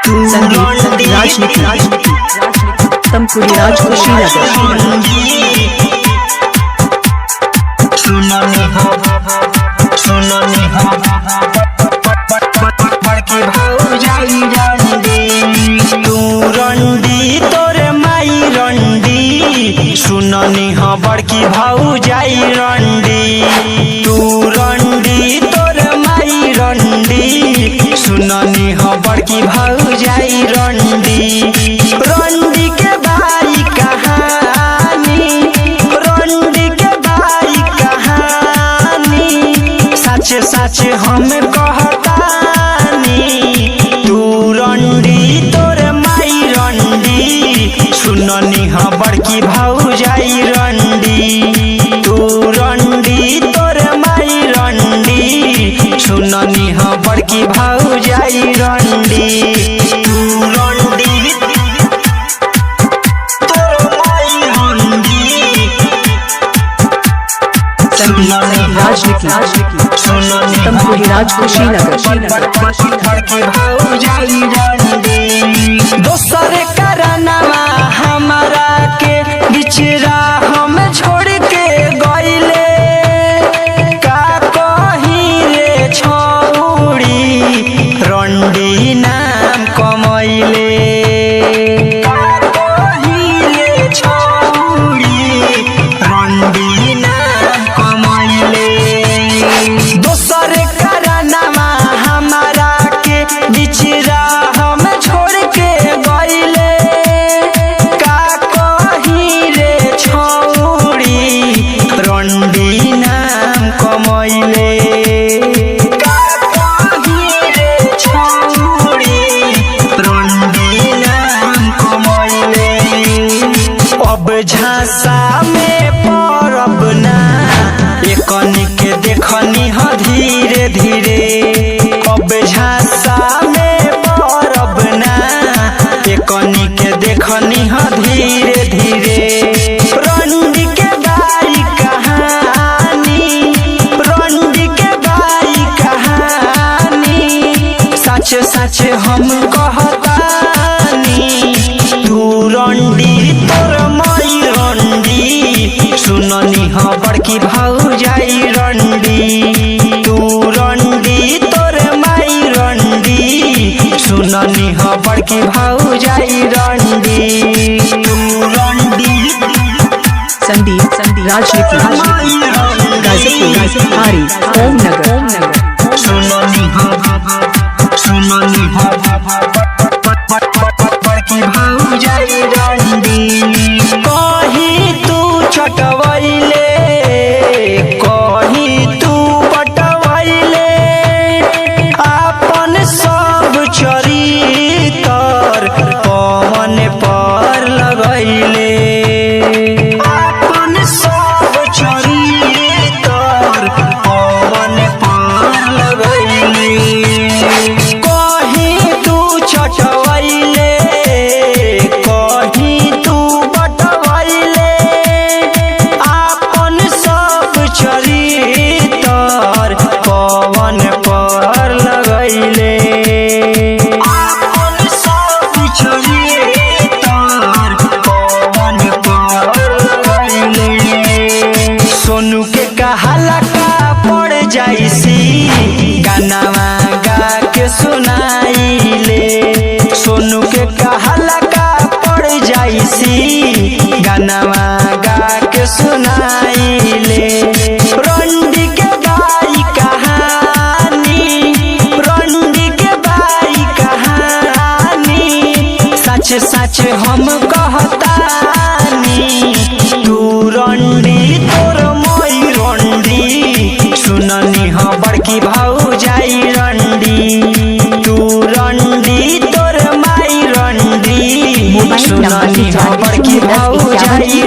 संगीत राजनीति तमकुरी राज कुशीनगर सुननी हाँ बड़की भाऊ जाई रंडी तू रंडी तोर माई रंडी सुननी हाँ बड़की भाऊ जाई रंडी रंडी के बाई कहानी रंडी के बाई कहानी सच सच हम कहतानी तू रंडी तोर माई रंडी सुननी हाँ बड़की भाऊ जाई रंडी तू रंडी तोर माई रंडी सुननी हाँ बड़की भाऊ जाई रंडी तू रंडी तोर माई रंडी संगीत राजनीति तमकुरी राज कुशीनगर बड़की भाऊ जाई रंडी दोसर करनवा हमारा के बिचरा हम छोड़ के गईले का कही रे छौड़ी रंडी नाम कमैले का कही रे छौड़ी रंडी नाम कमैले दोसर करनवा हमारा के बिचरा हम छोड़ के गईले का कही रे छौड़ी रंडी नाम कमैले का कही रे छौड़ी रंडी नाम कमैले अब झांसा में पड़ब ना एकनी के देखनी ह धीरे धीरे अब झांसा में पड़ब ना एकनी के देखनी ह धीरे धीरे रंडी के बाई कहानी रंडी के बाई कहानी सच सच हम कहतानी तू रंडी तोर माई रंडी सुननी हाँ बड़की भाऊ जाई रंडी तू रंडी तोर माई रंडी सुननी हाँ बड़की भाऊ जाई रंडी तू रंडी संगीत राजनीति गाजीपुर हारी ओम नगर सुननी हाँ बड़की भाऊ जाई रंडी कहीं तू चटवैले कहीं तू पटवैले अपन सब चरितर पवन पर लगैले अपन सब चरितर पवन पर लगैले कहीं तू चटवैले कहीं तू बटवैले अपन सब चरितर पवन पर लगैले अपन सब चरितर पवन पर लगैले सोनू के कहाला का पड़ जाइसी गानावा गा के सुनाइले सोनू के कहाला का पड़ जाइसी गानावा गा के सुनाइले रंडी के बाई कहानी रंडी के बाई कहानी सच सच हम कहतानी तू रंडी तोर माई रंडी सुननी हाँ बड़की भाऊ जाई रंडी तू रंडी तोर माई रंडी सुननी हाँ बड़की भाऊ जाई